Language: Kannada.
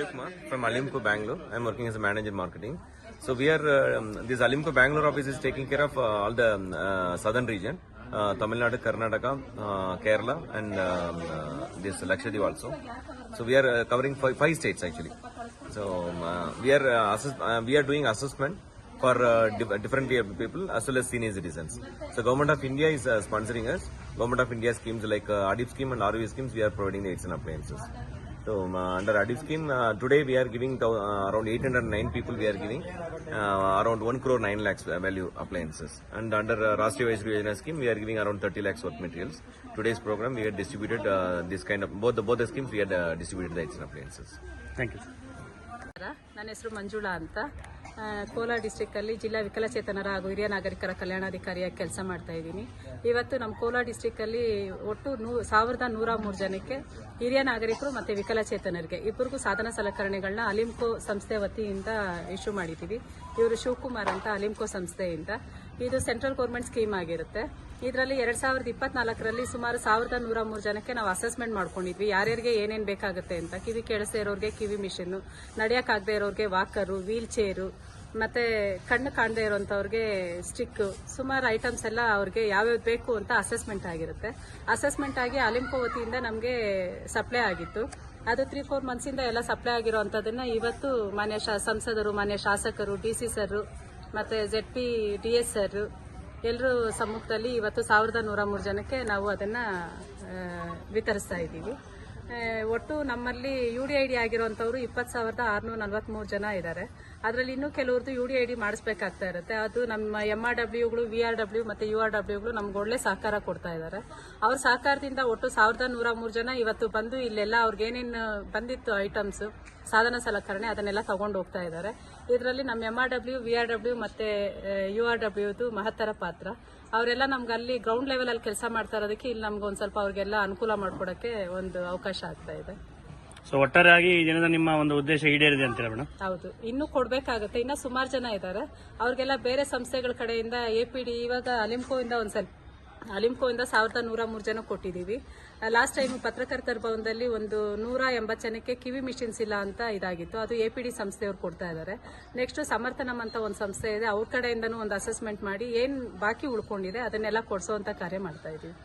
Shivkumar from Alimco Bangalore. I'm working as a manager marketing. So we are this Alimco Bangalore office is taking care of all the southern region, Tamil Nadu, Karnataka, Kerala, and this Lakshadweep also. So we are covering five states actually. So we are doing assessment for different people as well as senior citizens. So Government of India is sponsoring us. Government of India schemes like ADIP scheme and ROE schemes, we are providing the aids and appliances. So under ADIP scheme, today we are giving around 809 people we are giving around 1 crore 9 lakhs value appliances. And under Rashtriya Vaishya Yojana scheme, we are giving around 30 lakhs worth materials. Today's program, we had distributed this kind of, both the schemes, we had distributed the aids and appliances. Thank you. ನನ್ನ ಹೆಸರು ಮಂಜುಳಾ ಅಂತ ಕೋಲಾರ ಡಿಸ್ಟ್ರಿಕ್ಟಲ್ಲಿ ಜಿಲ್ಲಾ ವಿಕಲಚೇತನರ ಹಾಗೂ ಹಿರಿಯ ನಾಗರಿಕರ ಕಲ್ಯಾಣಾಧಿಕಾರಿಯಾಗಿ ಕೆಲಸ ಮಾಡ್ತಾ ಇದ್ದೀನಿ. ಇವತ್ತು ನಮ್ಮ ಕೋಲಾರ ಡಿಸ್ಟ್ರಿಕ್ಟಲ್ಲಿ ಒಟ್ಟು 1103 ಜನಕ್ಕೆ ಹಿರಿಯ ನಾಗರಿಕರು ಮತ್ತು ವಿಕಲಚೇತನರಿಗೆ ಇಬ್ಬರಿಗೂ ಸಾಧನ ಸಲಕರಣೆಗಳನ್ನ ಅಲಿಮ್ಕೋ ಸಂಸ್ಥೆ ವತಿಯಿಂದ ಇಶ್ಯೂ ಮಾಡಿದ್ದೀವಿ. ಇವರು ಶಿವಕುಮಾರ್ ಅಂತ ಅಲಿಮ್ಕೋ ಸಂಸ್ಥೆಯಿಂದ. ಇದು ಸೆಂಟ್ರಲ್ ಗೌರ್ಮೆಂಟ್ ಸ್ಕೀಮ್ ಆಗಿರುತ್ತೆ. ಇದರಲ್ಲಿ 2024ರಲ್ಲಿ ಸುಮಾರು 1103 ಜನಕ್ಕೆ ನಾವು ಅಸೆಸ್ಮೆಂಟ್ ಮಾಡ್ಕೊಂಡಿದ್ವಿ. ಯಾರ್ಯಾರಿಗೆ ಏನೇನು ಬೇಕಾಗುತ್ತೆ ಅಂತ. ಕಿವಿ ಕೇಳಿಸದೇ ಇರೋರಿಗೆ ಕಿವಿ ಮಿಷಿನ್ನು, ನಡೆಯೋಕ್ಕಾಗದೇ ಇರೋರಿಗೆ ವಾಕರು, ವೀಲ್ ಚೇರು, ಮತ್ತೆ ಕಣ್ಣು ಕಾಣದೇ ಇರೋಂಥವ್ರಿಗೆ ಸ್ಟಿಕ್, ಸುಮಾರು ಐಟಮ್ಸ್ ಎಲ್ಲ ಅವ್ರಿಗೆ ಯಾವ್ಯಾವ್ದು ಬೇಕು ಅಂತ ಅಸೆಸ್ಮೆಂಟ್ ಆಗಿರುತ್ತೆ. ಅಸೆಸ್ಮೆಂಟ್ ಆಗಿ ಅಲಿಮ್ಕೋ ವತಿಯಿಂದ ನಮಗೆ ಸಪ್ಲೈ ಆಗಿತ್ತು. ಅದು 3-4 ಮಂತ್ಸಿಂದ ಎಲ್ಲ ಸಪ್ಲೈ ಆಗಿರೋವಂಥದ್ದನ್ನ ಇವತ್ತು ಮಾನ್ಯ ಸಂಸದರು, ಮಾನ್ಯ ಶಾಸಕರು, DC ಸರ್ ಮತ್ತೆ ZP DS ಸರ್ ಎಲ್ಲರೂ ಸಮ್ಮುಖದಲ್ಲಿ ಇವತ್ತು 1103 ಜನಕ್ಕೆ ನಾವು ಅದನ್ನ ವಿತರಿಸ್ತಾ ಇದ್ದೀವಿ. ಒಟ್ಟು ನಮ್ಮಲ್ಲಿ UDID ಆಗಿರುವಂತವರು 20,643 ಜನ ಇದ್ದಾರೆ. ಅದರಲ್ಲಿ ಇನ್ನೂ ಕೆಲವ್ರದ್ದು UDID ಮಾಡಿಸ್ಬೇಕಾಗ್ತಾ ಇರುತ್ತೆ. ಅದು ನಮ್ಮ MRWಗಳು, VRW ಮತ್ತೆ URWಗಳು ನಮ್ಗೆ ಒಳ್ಳೆ ಸಹಕಾರ ಕೊಡ್ತಾ ಇದ್ದಾರೆ. ಅವ್ರ ಸಹಕಾರದಿಂದ ಒಟ್ಟು 1103 ಜನ ಇವತ್ತು ಬಂದು ಇಲ್ಲೆಲ್ಲ ಅವ್ರಿಗೆ ಏನೇನು ಬಂದಿತ್ತು ಐಟಮ್ಸ್, ಸಾಧನ ಸಲಕರಣೆ, ಅದನ್ನೆಲ್ಲ ತಗೊಂಡು ಹೋಗ್ತಾ ಇದ್ದಾರೆ. ಇದರಲ್ಲಿ ನಮ್ಮ MRW, VRW ಮತ್ತೆ URWದು ಮಹತ್ತರ ಪಾತ್ರ. ಅವರೆಲ್ಲ ನಮ್ಗೆ ಅಲ್ಲಿ ಗ್ರೌಂಡ್ ಲೆವೆಲ್ ಅಲ್ಲಿ ಕೆಲಸ ಮಾಡ್ತಾ ಇರೋದಕ್ಕೆ ಇಲ್ಲಿ ನಮ್ಗೆ ಒಂದ್ ಸ್ವಲ್ಪ ಅವ್ರಿಗೆಲ್ಲ ಅನುಕೂಲ ಮಾಡ್ಕೊಡಕ್ಕೆ ಒಂದು ಅವಕಾಶ ಆಗ್ತಾ ಇದೆ. ಸೊ ಒಟ್ಟಾರೆಯಾಗಿ ಈ ದಿನದ ನಿಮ್ಮ ಒಂದು ಉದ್ದೇಶ ಈಡೇರಿದೆ ಅಂತೀರಾ ಮೇಡಮ್? ಹೌದು, ಇನ್ನೂ ಕೊಡ್ಬೇಕಾಗುತ್ತೆ. ಇನ್ನ ಸುಮಾರು ಜನ ಇದ್ದಾರೆ. ಅವ್ರಿಗೆಲ್ಲ ಬೇರೆ ಸಂಸ್ಥೆಗಳ ಕಡೆಯಿಂದ APD, ಇವಾಗ ಅಲಿಮ್ಕೋಯಿಂದ 1103 ಜನ ಕೊಟ್ಟಿದ್ದೀವಿ. ಲಾಸ್ಟ್ ಟೈಮ್ ಪತ್ರಕರ್ತರ ಭವನದಲ್ಲಿ ಒಂದು 180 ಜನಕ್ಕೆ ಕಿವಿ ಮಿಷಿನ್ಸ್ ಇಲ್ಲ ಅಂತ ಇದಾಗಿತ್ತು. ಅದು APD ಸಂಸ್ಥೆಯವ್ರು ಕೊಡ್ತಾ ಇದ್ದಾರೆ. ನೆಕ್ಸ್ಟ್ ಸಮರ್ಥನಂ ಅಂತ ಒಂದು ಸಂಸ್ಥೆ ಇದೆ, ಅವ್ರ ಕಡೆಯಿಂದನೂ ಒಂದು ಅಸೆಸ್ಮೆಂಟ್ ಮಾಡಿ ಏನ್ ಬಾಕಿ ಉಳ್ಕೊಂಡಿದೆ ಅದನ್ನೆಲ್ಲ ಕೊಡಿಸುವಂತ ಕಾರ್ಯ ಮಾಡ್ತಾ ಇದೀವಿ.